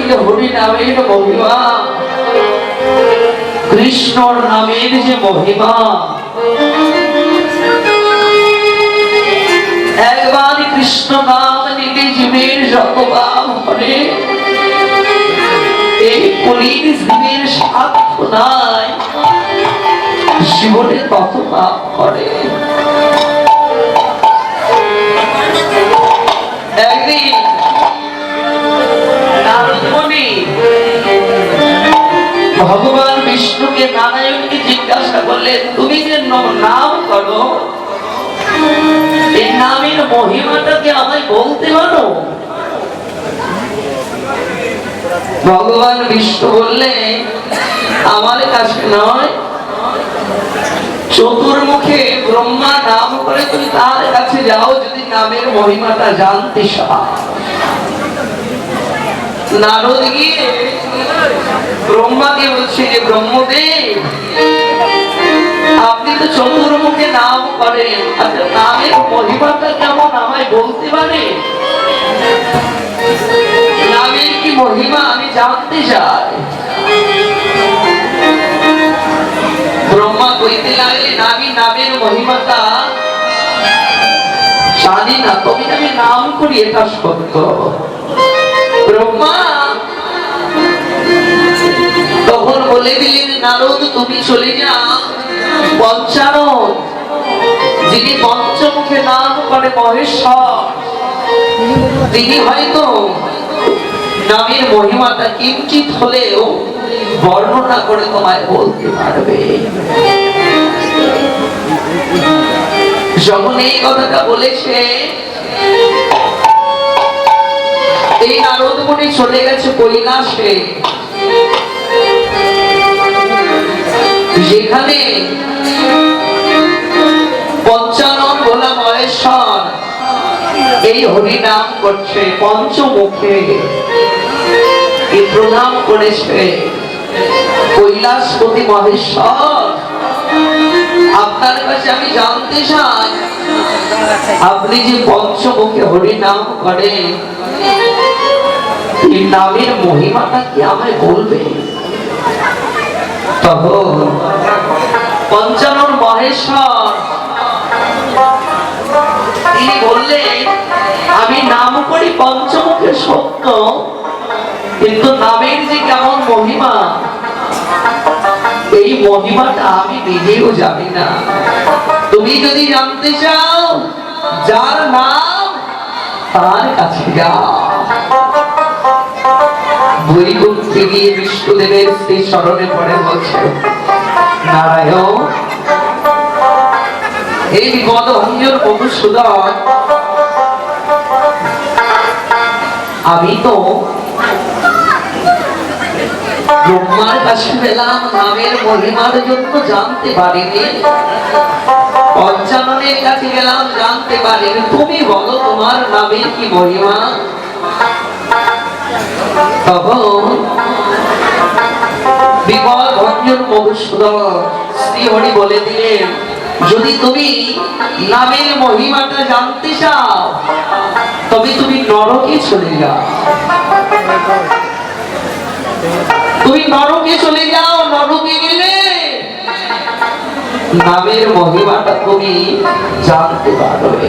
যে হরি নামের মহিমা, কৃষ্ণর নামের যে মহিমা, একবার কৃষ্ণ নাম নিতে জীবের যত পাপ করে, এই কলির জীবের সাধ্য নাই জীবনে তত পাপ করে। একদিন নারদ মুনি ভগবান বিষ্ণুকে নারায়ণকে জিজ্ঞাসা করলেন, তুমি যে নাম করো, এই নামের মহিমাটাকে আমায় বলতে পারো? ভগবান বিষ্ণু বললেন, আমার কাছে নয়, চতুর্মুখে ব্রহ্মা নাম করে তুমি তার কাছে যাও, যদি নামের মহিমাটা জানতে চাও। নারদ গিয়ে ব্রহ্মাকে বলছে যে ব্রহ্মদেব, আপনি তো চতুর্মুখে নাম করেন, আচ্ছা নামের মহিমাটা কেমন আমায় বলতে পারে? নামের কি মহিমা আমি জানতে চাই। ব্রহ্মা কইতে লাগলেন, আমি নামের মহিমাটা জানি না, তবে আমি নাম করি এটা সত্য। ব্রহ্মা তখন বলে দিলেন, নারদ তুমি চলে যাও পঞ্চানন, যিনি পঞ্চমুখে নাম করে মহেশ্বর, তিনি হয়তো নামের মহিমাটা কিঞ্চিত হলেও বর্ণনা করে তোমায় বলতে পারবে। যখন এই কথাটা বলেছে, এই নারদ মুনি চলে গেছে কৈলাসে, যেখানে পঞ্চানন ভোলা মহেশ্বর এই হরিনাম করছে, পঞ্চমুখে এই প্রণাম করেছে। কৈলাসপতি মহেশ্বর, আপনার কাছে আমি জানতে চাই, আপনি যে পঞ্চমুখে হরিনাম করেন, এই নামের মহিমাটা কি আমায় বলবে? তখন পঞ্চানন মহেশ্বর তিনি বললেন, আমি নাম করি পঞ্চমুখে সত্য, কিন্তু নামের যে কেমন মহিমা, এই মহিমাটা আমি নিজেও জানি না। তুমি যদি জানতে চাও, যার নাম তার কাছে যাও। বৈকুণ্ঠে গিয়ে বিষ্ণুদেবের শ্রী চরণে পড়ে বলছে, নারায়ণ, এই বিপদভঞ্জন মধুসূদন, আমি তো ব্রহ্মার কাছে গেলাম, নামের মহিমার জন্য জানতে পারিনি, পঞ্চাননের কাছে গেলাম, জানতে পারিনি, তুমি বলো তোমার নামের কি মহিমা? তখন বিপদভঞ্জন মধুসূদন শ্রীহরি বলে দিলেন, যদি তুমি নামের মহিমাটা জানতে চাও, তবে তুমি নরকে চলে যাও। তুমি নরকে চলে যাও, নরকে গেলে নামের মহিমাটা তুমি জানতে পারবে।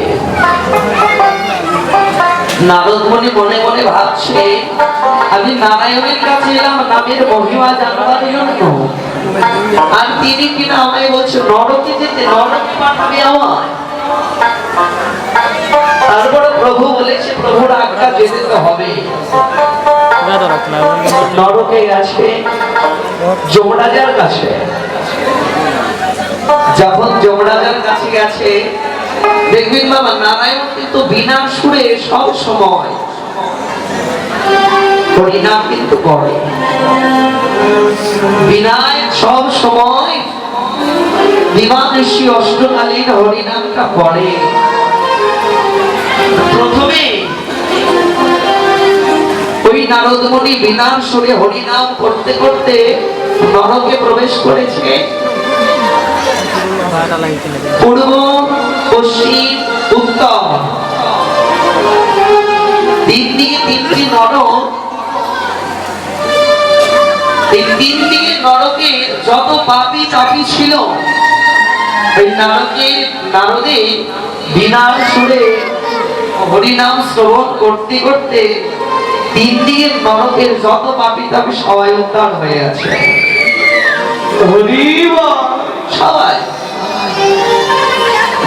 নারদ মুনি মনে মনে ভাবছে, আমি নারায়ণের কাছে এলাম নামের মহিমা জানবার জন্য, আর তিনি কিনা আমায় বলছে নরকে যেতে, নরকে পাঠাবে আমায়। তারপরে প্রভু বলেছে, প্রভুর আজ্ঞা যেতে তো হবে। নরকে গেছে যমরাজার কাছে। যখন যমরাজার কাছে গেছে, দেখবেন বাবা, নারায়ণ কিন্তু বিনা সুরে সব সময় হরিনাম কিন্তু করে, বিনায় সব সময় বিমানসী অষ্টকালীন হরিনামটা করে। প্রথমে ওই নারদ মুনি বিনা সুরে হরিনাম করতে করতে নরকে প্রবেশ করেছে। পূর্ব, পশ্চিম, উত্তর, তিন দিকে তিনটি নরক তিন দিকে নরকে যত পাপী তাপী ছিল, ওই নারদে বিনার সুরে হরিনাম শ্রবণ করতে করতে তিন দিকে নরকের যত পাপী তাপী সবাই উদ্ধার হয়ে আছে। সবাই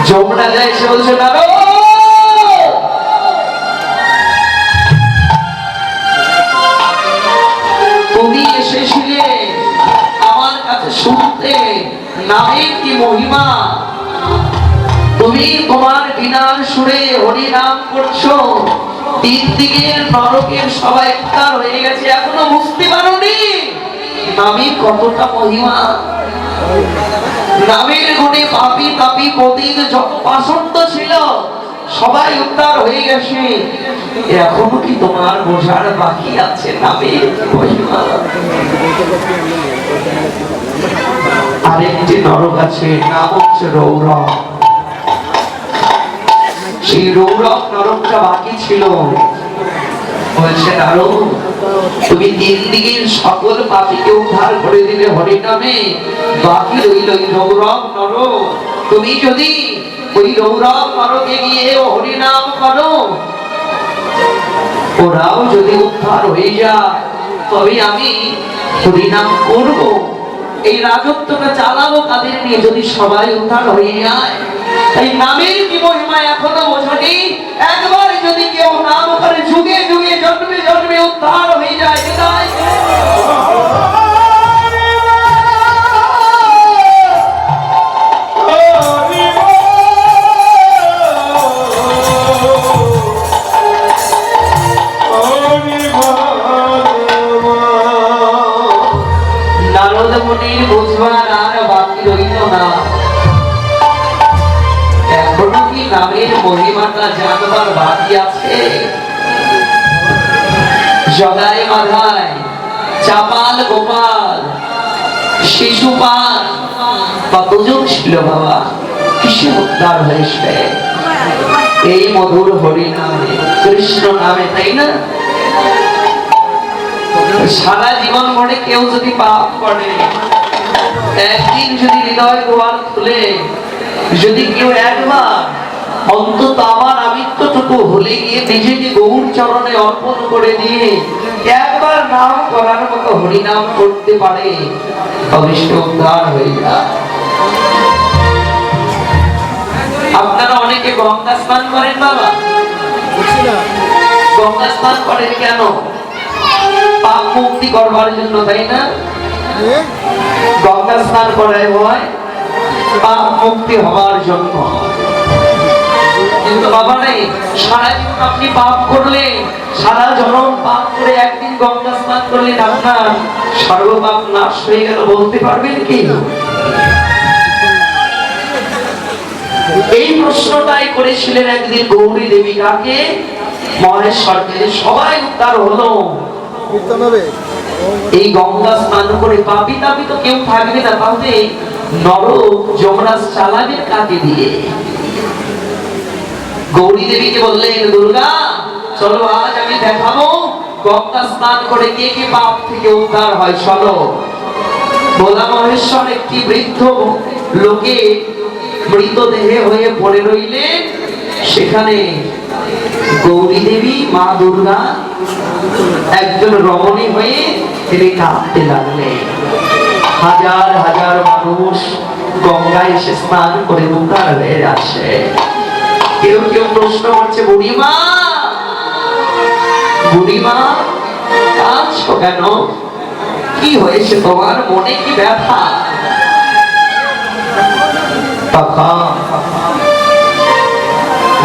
যমরাজা এসে বলছে, নারদ তুমি এসেছিলে আমার কাছে শুনতে নামের কি মহিমা, তুমি তোমার বিনার সুরে হরি নাম করছো, তিন দিকের নরকের সবাই উদ্ধার হয়ে গেছে, এখনো বুঝতে পারোনি নামের কতটা মহিমা। নামের গুণে পাপী তাপী পতিত যত পাষণ্ড ছিল সবাই উদ্ধার হয়ে গেছে, এখনো কি তোমার বোঝার বাকি আছে নামের মহিমা? আরেকটি নরক আছে, নাম হচ্ছে রৌরক। সেই রৌরক নরকটা বাকি ছিল। বলছে, নারদ তুমি তিন দিকের সকল পাপীকে উদ্ধার করে দিলে হরিনামে, বাকি রইল রৌরক নরক। তুমি যদি ওই রৌরক নরকে গিয়ে হরিনাম করো, ওরাও যদি উদ্ধার হয়ে যায়, তবে আমি হরিনাম করব, এই রাজত্বটা চালাবো তাদের নিয়ে, যদি সবাই উদ্ধার হয়ে যায়। এই নামের কি মহিমা এখনো বোঝনি? একবার যদি কেউ নাম করে যুগে যুগে জন্মে জন্মে উদ্ধার হয়ে যায়। নারদ মুনির বুঝবার আর বাকি রইল না, এখনো কি নামের মহিমাটা জানবার বাকি আছে? জগায় মাধায় চাপাল গোপাল শিশুপাল কতজন ছিল বাবা, কিসে উদ্ধার হয়েছে? এই মধুর হরি নামে, কৃষ্ণ নামে, তাই না? সারা জীবন ভরে কেউ যদি পাপ করে, একদিন যদি হৃদয় দুয়ার খুলে যদি কেউ একবার অন্তত আমার আমিত্বটুকু ভুলে গিয়ে নিজেকে গৌর চরণে অর্পণ করে দিয়ে একবার নাম করার মতো হরিনাম করতে পারে, তবে সে উদ্ধার হয়ে যায়। আপনারা অনেকে গঙ্গা স্নান করেন বাবা, গঙ্গা স্নান করেন কেন? পাপ মুক্তি করবার জন্য, তাই না? গঙ্গা স্নান করাই হয় পাপ মুক্তি হওয়ার জন্য। কিন্তু বাবা নেই, সারা জীবন আপনি পাপ করলে, সারা জনম পাপ করে একদিন গঙ্গা স্নান করলেন, আপনার সর্বপাপ নাশ হয়ে গেল, বলতে পারবেন কি? এই প্রশ্নটাই করেছিলেন একদিন গৌরী দেবী, কাকে? মহেশ্বরকে। সবাই উদ্ধার হলো। এই গঙ্গা স্নান করে পাপী তাপী তো কেউ থাকবে না, তাহলে নরক যমরাজ চালাবে কাকে দিয়ে? গৌরী দেবীকে বললেন, দুর্গা চলো আজ আমি দেখাবো গঙ্গা স্নান করে কে কে পাপ থেকে উদ্ধার হয়, চলো। ভোলা মহেশ্বর একটি বৃদ্ধ লোকে মৃতদেহে হয়ে পড়ে রইলেন, সেখানে গৌরী দেবী মা দুর্গা একজন রমণী হয়ে তিনি কাঁদতে লাগলেন। হাজার হাজার মানুষ গঙ্গায় এসে স্নান করে উদ্ধার হয়ে যাচ্ছে। কেউ কেউ প্রশ্ন করছে, বুড়িমা বুড়িমা কাঁদছো কেন? কি হয়েছে তোমার, মনে কি ব্যথা?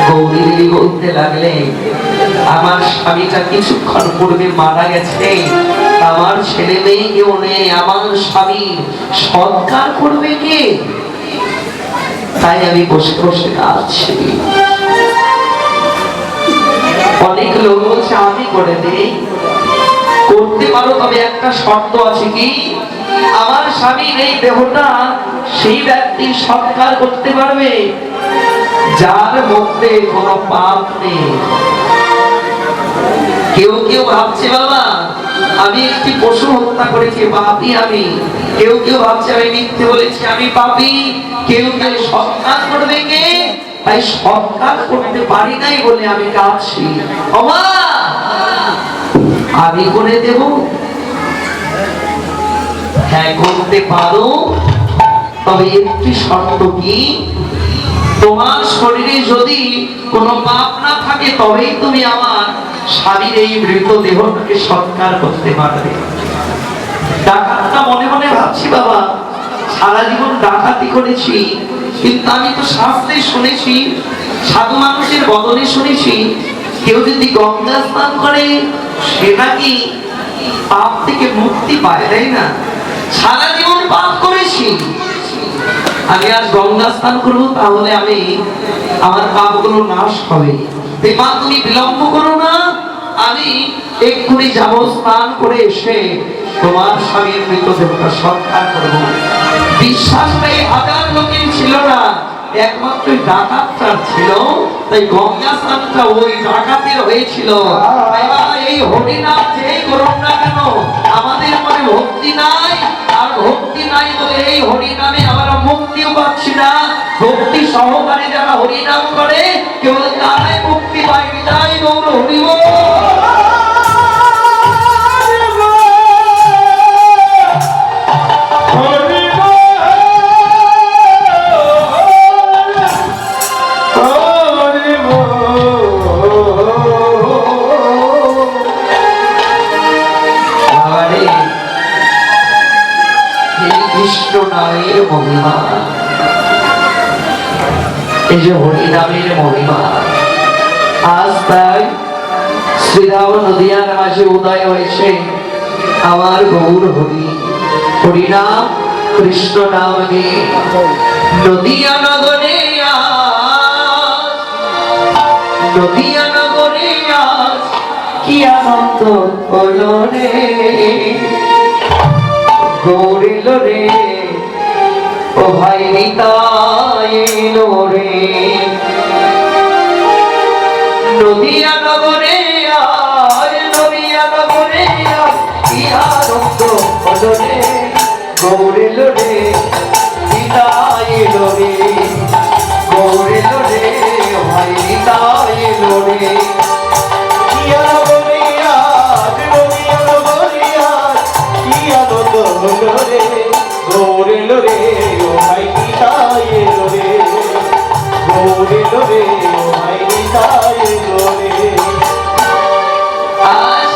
গৌরী দেবী বলতে লাগলেন, আমার স্বামীটা কিছুক্ষণ পূর্বে মারা গেছে, আমার ছেলে মেয়ে কেউ নেই, আমার স্বামী সৎকার করবে কে? তাই আমি বসে বসে কাঁদছি। অনেক লোক বলছে আমি করে দেই, করতে পারো, তবে একটা শর্ত আছে, কি? আমার স্বামী নেই দেহটা সেই ব্যক্তি সৎকার করতে পারবে যার মধ্যে কোনো পাপ নেই। কেউ কেউ ভাবছে বাবা আমি একটি পশু হত্যা করেছি, পাপী আমি। কেউ কেউ ভাবছে আমি মিথ্যে বলেছি, আমি পাপী। কেউ কেউ সৎকার করবে কে, তাই সৎকার করতে পারি নাই বলে আমি কাঁদছি। ওমা আমি করে দেব? হ্যাঁ করতে পারো, তবে একটি শর্ত কি, তোমার শরীরে যদি কোনো পাপ না থাকে তবেই তুমি আমার স্বামীর এই মৃতদেহটাকে সৎকার করতে পারবে। ডাকাতটা মনে মনে ভাবছি, বাবা সারা জীবন ডাকাতি করেছি, কিন্তু আমি তো শাস্ত্রে শুনেছি, সাধু মানুষের বদলে শুনেছি, কেউ যদি গঙ্গা স্নান করে সে নাকি পাপ থেকে মুক্তি পায়, তাই না? সারা জীবন পাপ করেছি, আমি আজ গঙ্গা স্নান করবো, তাহলে আমি আমার পাপগুলো নাশ হবে। মা তুমি বিলম্ব করো না, আমি এক্ষুনি যাব, স্নান করে এসে তোমার স্বামীর মৃতদেহটা সৎকার করবো। বিশ্বাসটা এই হাজার লোকের ছিল না, একমাত্র ডাকাতটা ছিল, তাই গঙ্গা স্নানটা ওই ডাকাতের হয়েছিল। এই হরিনাম যেই করুন না কেন, আমাদের মনে ভক্তি নাই, আর ভক্তি নাই বলে এই হরিনামে আমরা মুক্তিও পাচ্ছি না। ভক্তি সহকারে যারা হরিনাম করে কেবল তারাই মুক্তি পায়। বিদায় গৌর হরি বল। মহিমা, এই যে হরিনামের মহিমা, আজ তাই শ্রীরাম নদিয়ার মাঝে উদয় হয়েছে আমার গৌর হরি। হরিনাম কৃষ্ণ নাম নিয়ে নদিয়া নগরে, নদিয়া নগরে আজ কি আনন্দ হলো রে, গৌরিল রে ও ভাই নিতাই এলো রে। নদিয়া নগরে আজ, নদিয়া নগরে আজ কি আনন্দ হলো রে, গৌরিল রে নিতাই এলো রে, গৌরিল রে ও ভাই নিতাই এলো রে। নদিয়া নগরে আজ, নদিয়া নগরে আজ কি আনন্দ হলো রে, গৌরিল রে ও ভাই নিতাই এলো রে, গৌরিল রে ও ভাই নিতাই এলো রে। আজ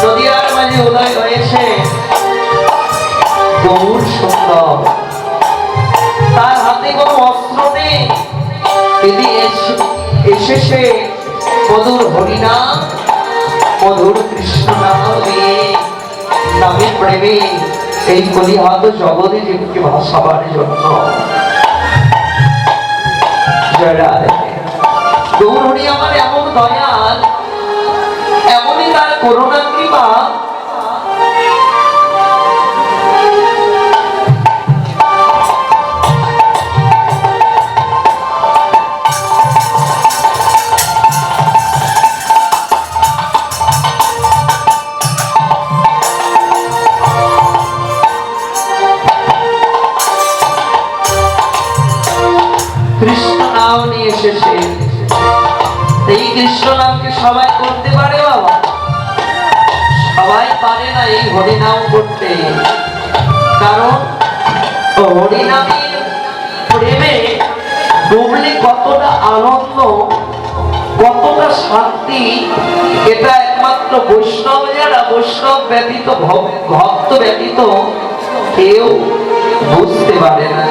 নদিয়ার মাঝে উদয় হয়েছে গৌর সুন্দর, তার হাতে কোনো অস্ত্র নেই, তিনি এসেছে মধুর হরিনাম, মধুর কৃষ্ণ নাম দিয়ে নামের প্রেমে এই কলিহাত জগতে জীবকে ভাসাবার জন্য। গৌর হরি আমার এমন দয়াল, এমনই তার করুণা কৃপা, কৃষ্ণ নাম নিয়ে এসেছে। এই কৃষ্ণ নামকে সবাই করতে পারে বাবা? সবাই পারে না এই হরিনাম করতে, কারণ হরিনামের প্রেমে ডুবলে কতটা আনন্দ, কতটা শান্তি, এটা একমাত্র বৈষ্ণব যারা, বৈষ্ণব ব্যতীত ভক্ত ব্যতীত কেউ বুঝতে পারে না।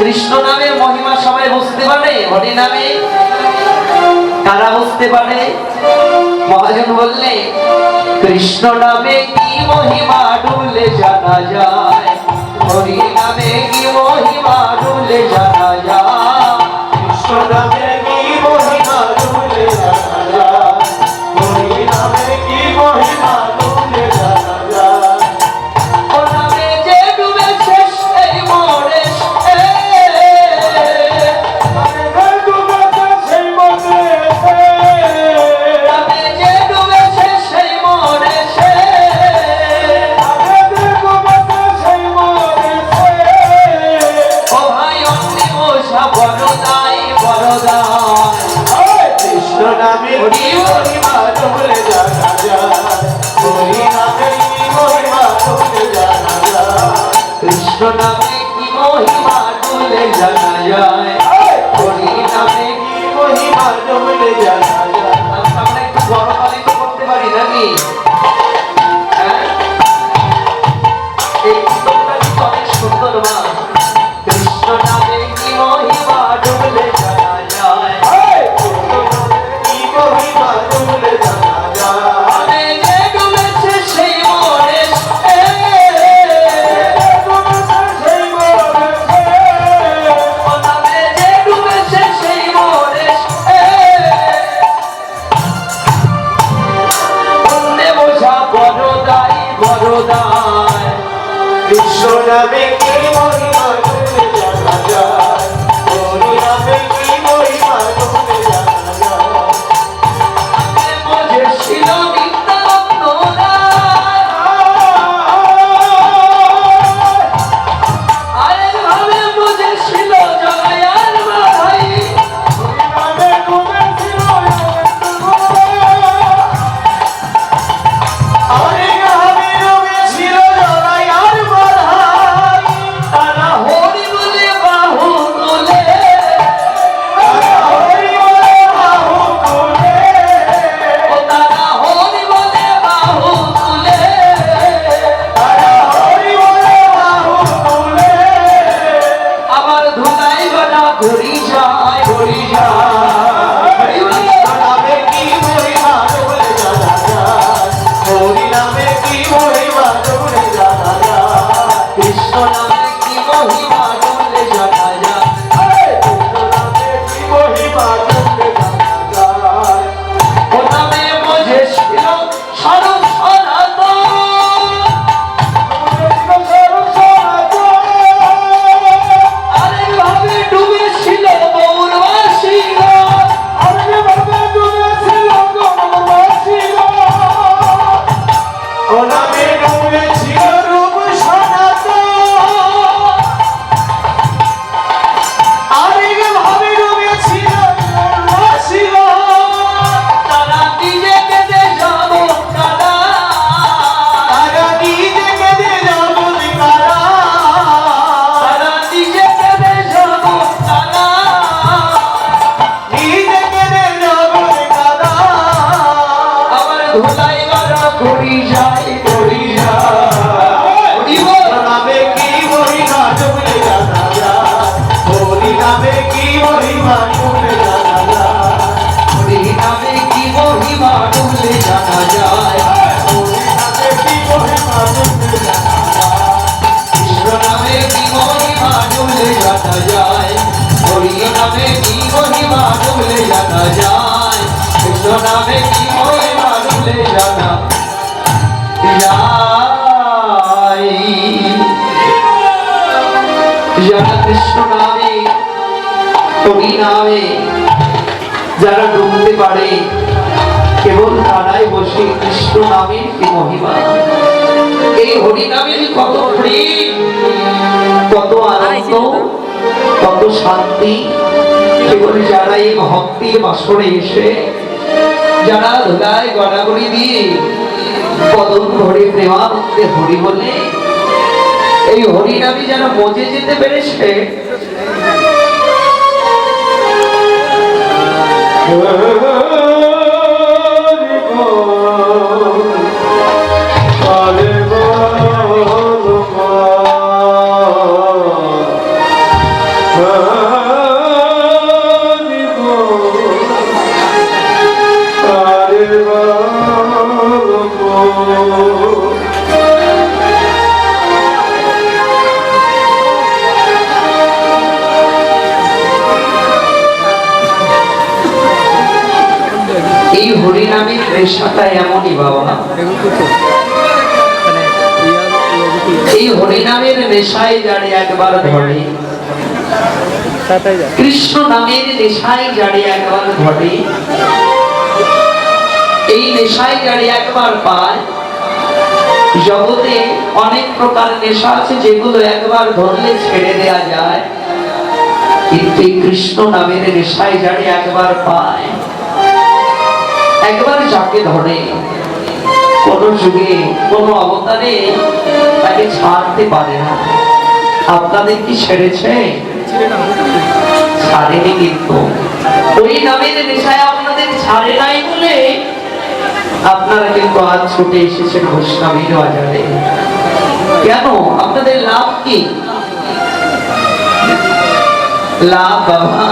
কৃষ্ণ নামের মহিমা সবাই বুঝতে পারে, হরি নামে কারা বুঝতে পারে? মহাজন বললে কৃষ্ণ নামে কি মহিমা ডুবলে জানা যায়, হরি নামে কি মহিমা ডুবলে জানা যায়, কৃষ্ণ নামে কি মহিমা ডুবলে জানা যায়, হরি নামে কি মহিমা ডুবলে জানা যায়। ও নামে যে ডুবেছে সেই মরে, নামে বরদান কৃষ্ণ নামে কি মহিমা ডুবলে জানা যায়, হরি নামে কি মহিমা ডুবলে জানা যায়, কৃষ্ণ নামে কি মহিমা ডুবলে জানা যায়, হরি নামে কি মহিমা ডুবলে জানা যায়। আমরা একটু গরমালিত করতে পারি নাকি? হ্যাঁ, এই কীর্তনটা কিন্তু অনেক সুন্দর মা। কৃষ্ণ নামে কি মহিমা ডুবলে জানা যায়, কি মহিমা ডুবলে জানা যায়, মনে যে ডুবেছে সেই মনে সেই মনে মনে যে ডুবেছে সেই মনে পুণ্যে বোঝা বড়দাই বড়দাই কৃষ্ণ নামে কি মহিমা ডুবলে জানা যায়, হরি নামে কি মহিমা ডুবলে জানা যায়। মজে ছিল নিত্যানন্দ আরে ভাবে মজে ছিল জগায়ার ভাই নামে ডুবেছিল আরে আমি ডুবেছিল জগায়ার মাথায়, তারা হরি বলে বাহু তোলে হরি বলে বাহু তুলে, ও তারা হরি বলে বাহু তোলে হরি বলে বাহু তুলে। আবার ধুলাই গলা ঘুরি যায় ঘুরি যায় হরি বলে নামে কি মহিমা ডুবলে জানা যায়, হরি নামে কি মহিমা ডুবলে জানা যায়, কৃষ্ণ নামে কি মহিমা ডুবলে জানা যায়, কৃষ্ণ নামে কি মহিমা ডুবলে জানা যায়। ও নামে মজে ছিল স্বরূপ সনাতন আরেক ভাবে ডুবেছিল গৌরবাসীগণ ও নামে ডুবেছিল রূপ সনাতন, আরেক ভাবে ডুবেছিল উল্লাসীগণ। তারা নিজে কেঁদে যাব তারা তারা নিজে কেঁদে যাবেন কারা, তারা নিজে কেঁদে যাব তারা নিজে কেঁদে যাবেন কারা। আমার ধুলাই গলা ঘুরি যায় ঘুরি যায় হরি বল নামে কি মহিমা ডুবলে জানা যায়, হরি নামে কি মহিমা ডুবলে জানা যায়, হরি নামে কি মহিমা ডুবলে জানা যায়, হরি নামে কি মহিমা ডুবলে জানা যায়। কৃষ্ণ নামে কি মহিমা ডুবলে জানা যায়, হরি নামে কি মহিমা ডুবলে জানা যায়, কৃষ্ণ নামে কি মহিমা ডুবলে জানা যায়। যারা কৃষ্ণ নামে হরি নামে যারা ডুবতে পারে কেবল তারাই বসে কৃষ্ণ নামের কি মহিমা, এই হরি নামের কত প্রেম কত আনন্দ কত শান্তি, কেবল যারা এই ভক্তির বাসরে এসে যারা ধুলায় গড়াগড়ি দিয়ে কদম ধরে প্রেমানন্দে হরি বলে এই হরি নামে যারা মজে যেতে পেরেছে এই হরি নামের নেশাটা এমনই বাবা, এই হরি নামের নেশায় যারে একবার ধরে, কৃষ্ণ নামের নেশায় যারে একবার ধরে, এই নেশায় যারে একবার পায়, জগতে অনেক প্রকার নেশা আছে যেগুলো একবার ধরলে ছেড়ে দেয়া যায়, কিন্তু এই কৃষ্ণ নামের নেশায় যারে একবার পায়, একবার যাকে ধরে, কোন যুগে কোন অবতারে তাকে ছাড়তে পারে না। আপনাদের কি ছেড়েছে? ছাড়েনি। কিন্তু ওই নামের নেশায় আপনাদের ছাড়ে নাই বলে আপনারা কিন্তু আজ ছুটে এসেছেন বৈষ্ণবীর বাজারে। কেন? আপনাদের লাভ কি? লাভ বাবা,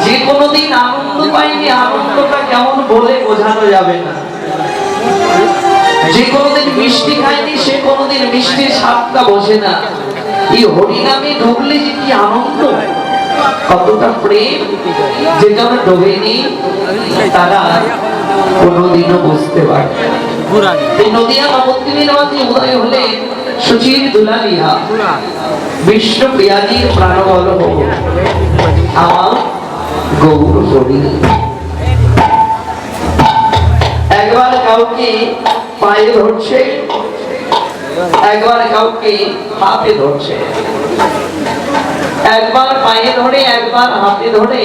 যে কোনোদিন আনন্দ পাইনি, আনন্দটা কেমন বলে বোঝানো যাবে না। যে কোনোদিন মিষ্টি খায়নি, সে কোনোদিন মিষ্টির স্বাদটা বোঝে না। এই হরিনামে ঢুকলে যে কি আনন্দ, কতটা প্রেম, যেটা আমরা ডোবেনি তারা কোনোদিনও বুঝতে পারে না। এই নদিয়া নবদ্বীপের মাঝে উদয় হলে সুচির দুলালিয়া বিষ্ণুপ্রিয়াজির প্রাণবল হোক আমার গৌর হরি। একবার কাউকে পায়ে ধরছে, একবার কাউকে হাতে ধরছে, একবার পায়ে ধরে একবার হাতে ধরে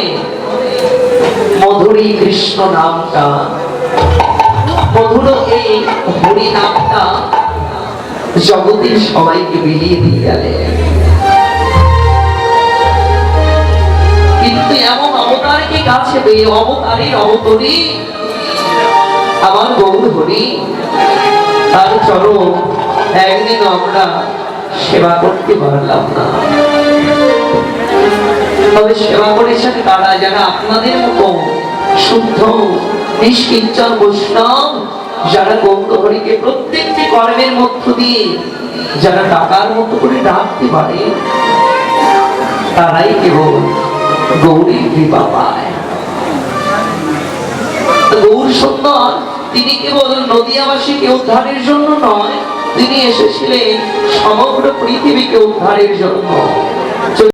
মধুরী কৃষ্ণ নামটা, মধুর এই হরি নামটা জগতের সবাইকে বিলিয়ে দিয়ে গেলে। কিন্তু এমন অবতারকে কাছে পেয়ে, অবতারের অবতরী আমার গৌর হরি, তার চরণ একদিন আমরা সেবা করতে পারলাম না। তবে সেবা করেছেন তারা যারা আপনাদের মতো শুদ্ধ নিষ্কিঞ্চন বৈষ্ণব, যারা গৌর হরিকে প্রত্যেকটি কর্মের মধ্য দিয়ে যারা টাকার মতো করে ডাকতে পারে, তারাই কেবল গৌরীর কৃপা পায়। গৌর সুন্দর তিনি কেবল নদিয়াবাসীকে উদ্ধারের জন্য নয়, তিনি এসেছিলেন সমগ্র পৃথিবীকে উদ্ধারের জন্য।